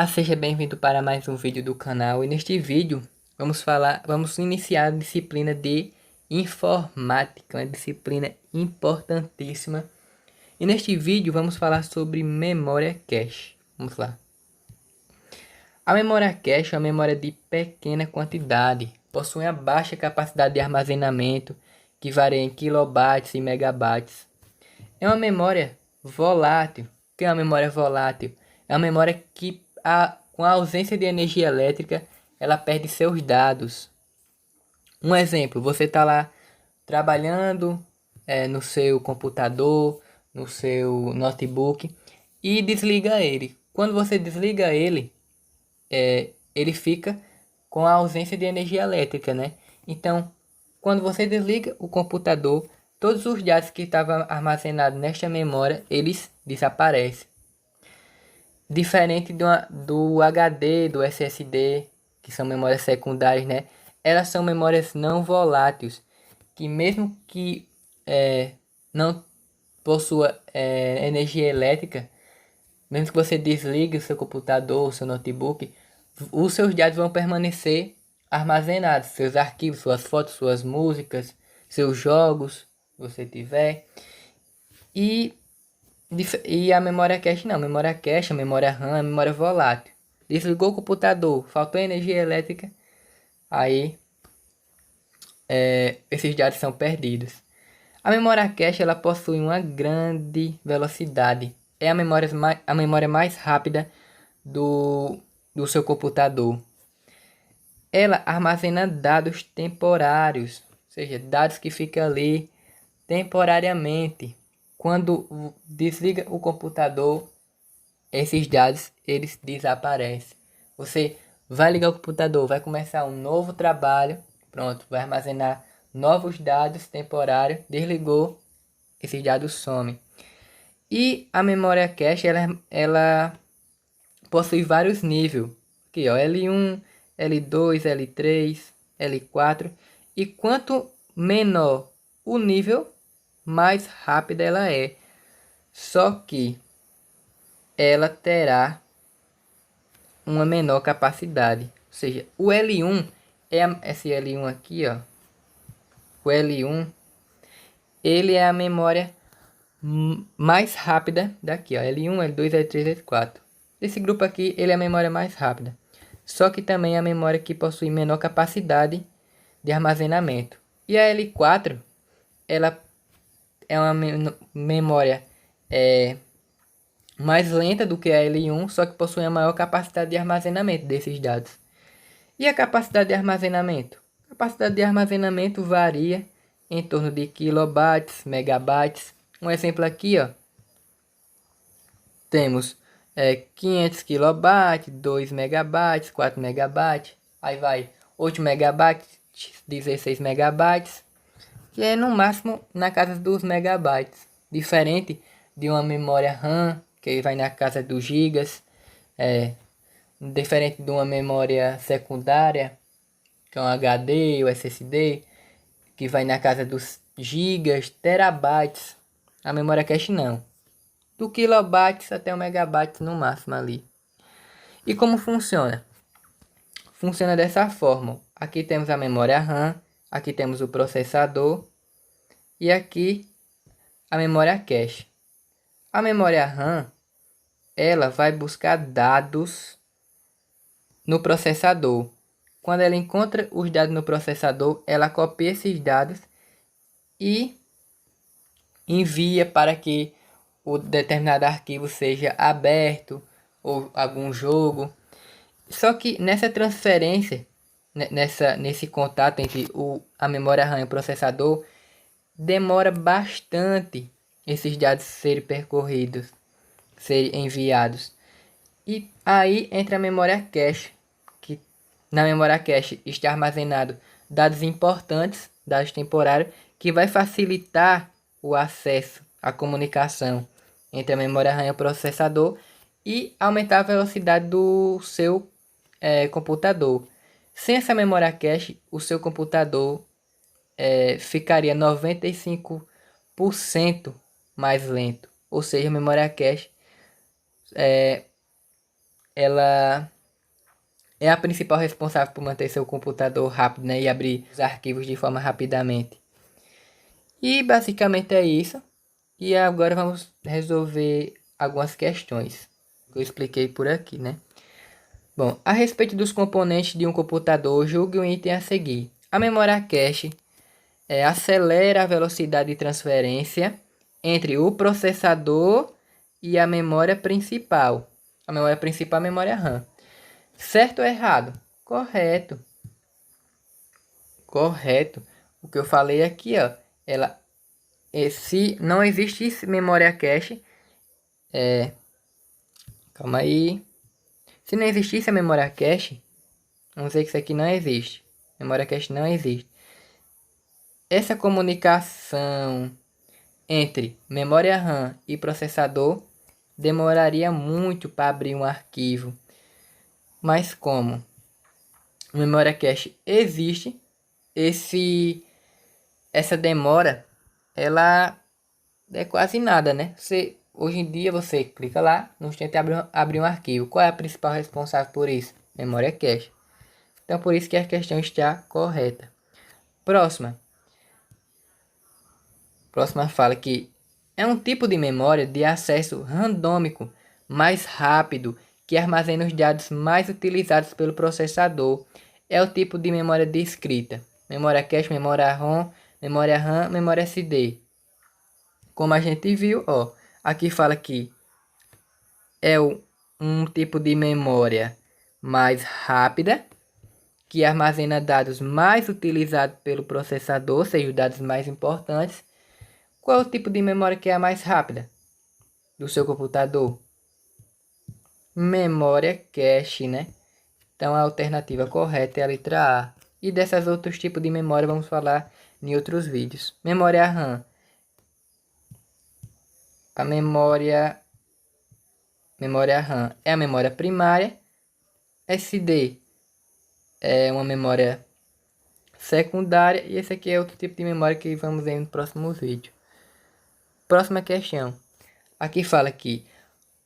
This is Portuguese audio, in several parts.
Seja bem-vindo para mais um vídeo do canal. E neste vídeo vamos iniciar a disciplina de informática, uma disciplina importantíssima. E neste vídeo vamos falar sobre memória cache. Vamos lá. A memória cache é uma memória de pequena quantidade, possui uma baixa capacidade de armazenamento, que varia em kilobytes e megabytes. É uma memória volátil. O que é uma memória volátil? É uma memória que, com a ausência de energia elétrica, ela perde seus dados. Um exemplo, você está lá trabalhando no seu computador, no seu notebook e desliga ele. Quando você desliga ele, ele fica com a ausência de energia elétrica, né? Então, quando você desliga o computador, todos os dados que estavam armazenados nesta memória, eles desaparecem. Diferente do HD, do SSD, que são memórias secundárias, né? Elas são memórias não voláteis, que mesmo que não possua energia elétrica, mesmo que você desligue o seu computador, o seu notebook, os seus dados vão permanecer armazenados, seus arquivos, suas fotos, suas músicas, seus jogos, se você tiver. E, e a memória cache não, a memória cache, a memória RAM, a memória volátil. Desligou o computador, faltou energia elétrica, aí esses dados são perdidos. A memória cache ela possui uma grande velocidade. É a memória mais rápida do seu computador. Ela armazena dados temporários, ou seja, dados que ficam ali temporariamente. Quando desliga o computador, esses dados eles desaparecem. Você vai ligar o computador, vai começar um novo trabalho, pronto, vai armazenar novos dados temporários, desligou, esses dados somem. E a memória cache ela possui vários níveis. Aqui, ó, L1, L2, L3, L4. E quanto menor o nível, mais rápida ela é. Só que ela terá uma menor capacidade. Ou seja, o L1 esse L1 aqui, ó. O L1, ele é a memória mais rápida daqui, ó. L1, L2, L3, L4. Esse grupo aqui, ele é a memória mais rápida. Só que também é a memória que possui menor capacidade de armazenamento. E a L4, ela é uma memória mais lenta do que a L1, só que possui a maior capacidade de armazenamento desses dados. E a capacidade de armazenamento? A capacidade de armazenamento varia em torno de kilobytes, megabytes. Um exemplo aqui, ó, temos 500 kilobytes, 2 megabytes, 4 megabytes, aí vai 8 megabytes, 16 megabytes, que é no máximo na casa dos megabytes, diferente de uma memória RAM, que vai na casa dos gigas, diferente de uma memória secundária, que é um HD ou SSD, que vai na casa dos gigas, terabytes. A memória cache não, do kilobytes até o megabyte no máximo ali. E como funciona? Funciona dessa forma. Aqui temos a memória RAM, aqui temos o processador e aqui a memória cache. A memória RAM, ela vai buscar dados no processador. Quando ela encontra os dados no processador, ela copia esses dados e envia para que o determinado arquivo seja aberto ou algum jogo. Só que nessa transferência, nesse contato entre a memória RAM e o processador, demora bastante esses dados serem percorridos, serem enviados. E aí entra a memória cache, que na memória cache está armazenado dados importantes, dados temporários, que vai facilitar o acesso, a comunicação entre a memória RAM e o processador e aumentar a velocidade do seu computador. Sem essa memória cache, o seu computador ficaria 95% mais lento. Ou seja, a memória cache ela é a principal responsável por manter seu computador rápido, né, e abrir os arquivos de forma rapidamente. E basicamente é isso. E agora vamos resolver algumas questões que eu expliquei por aqui, né? Bom, a respeito dos componentes de um computador, julgue o item a seguir. A memória cache acelera a velocidade de transferência entre o processador e a memória principal. A memória principal é a memória RAM. Certo ou errado? Correto. Correto. O que eu falei aqui, ó, se não existisse memória cache, calma aí. Se não existisse a memória cache, vamos dizer que isso aqui não existe. Memória cache não existe. Essa comunicação entre memória RAM e processador demoraria muito para abrir um arquivo. Mas como memória cache existe, essa demora, ela é quase nada, né? Hoje em dia você clica lá, no instante abrir um arquivo. Qual é a principal responsável por isso? Memória cache. Então por isso que a questão está correta. Próxima. Próxima fala que é um tipo de memória de acesso randômico mais rápido que armazena os dados mais utilizados pelo processador. É o tipo de memória discreta. Memória cache, memória ROM, memória RAM, memória SD. Como a gente viu, ó, aqui fala que é um tipo de memória mais rápida que armazena dados mais utilizados pelo processador, ou seja, os dados mais importantes. Qual é o tipo de memória que é a mais rápida do seu computador? Memória cache, né? Então a alternativa correta é a letra A. E dessas outros tipos de memória vamos falar em outros vídeos. Memória RAM. A memória RAM é a memória primária. SD é uma memória secundária. E esse aqui é outro tipo de memória que vamos ver no próximo vídeo. Próxima questão. Aqui fala que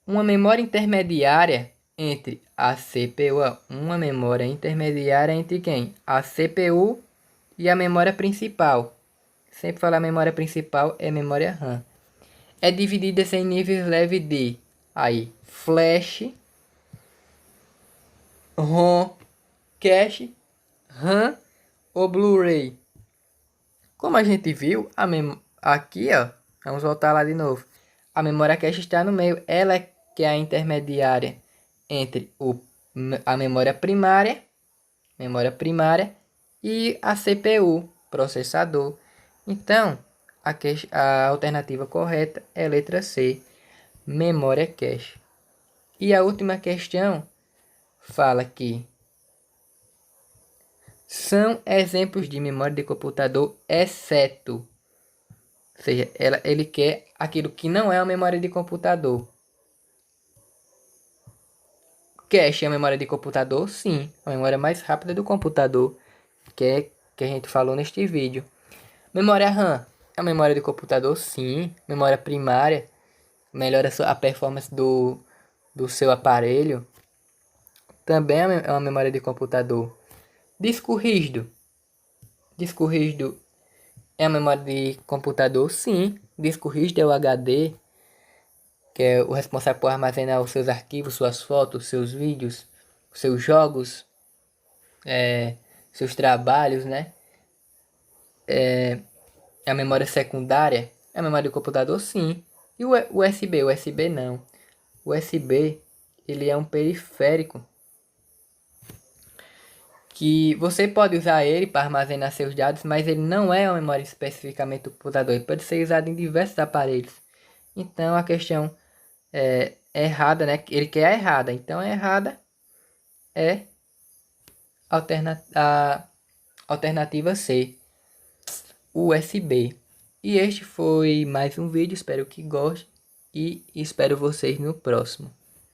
uma memória intermediária entre a CPU, uma memória intermediária entre quem? A CPU e a memória principal. Sempre falar memória principal é memória RAM. É dividida em níveis leves de flash, ROM, cache, RAM ou Blu-ray. Como a gente viu, aqui, ó, vamos voltar lá de novo. A memória cache está no meio, ela que é a intermediária entre a memória primária e a CPU, processador. Então, a alternativa correta é a letra C, memória cache. E a última questão fala que são exemplos de memória de computador, exceto. Ou seja, ele quer aquilo que não é uma memória de computador. Cache é a memória de computador? Sim, a memória mais rápida do computador, que a gente falou neste vídeo. Memória RAM é a memória de computador? Sim. Memória primária melhora a performance do seu aparelho. Também é uma memória de computador. Disco rígido. Disco rígido é a memória de computador? Sim. Disco rígido é o HD, que é o responsável por armazenar os seus arquivos, suas fotos, seus vídeos, seus jogos, seus trabalhos, né? A memória secundária é a memória do computador? Sim. E o USB? USB não. O USB, ele é um periférico que você pode usar ele para armazenar seus dados, mas ele não é uma memória especificamente do computador. Ele pode ser usado em diversos aparelhos. Então a questão é errada, né? Ele quer a errada. Então a errada é a alternativa C, USB. E este foi mais um vídeo. Espero que gostem e espero vocês no próximo.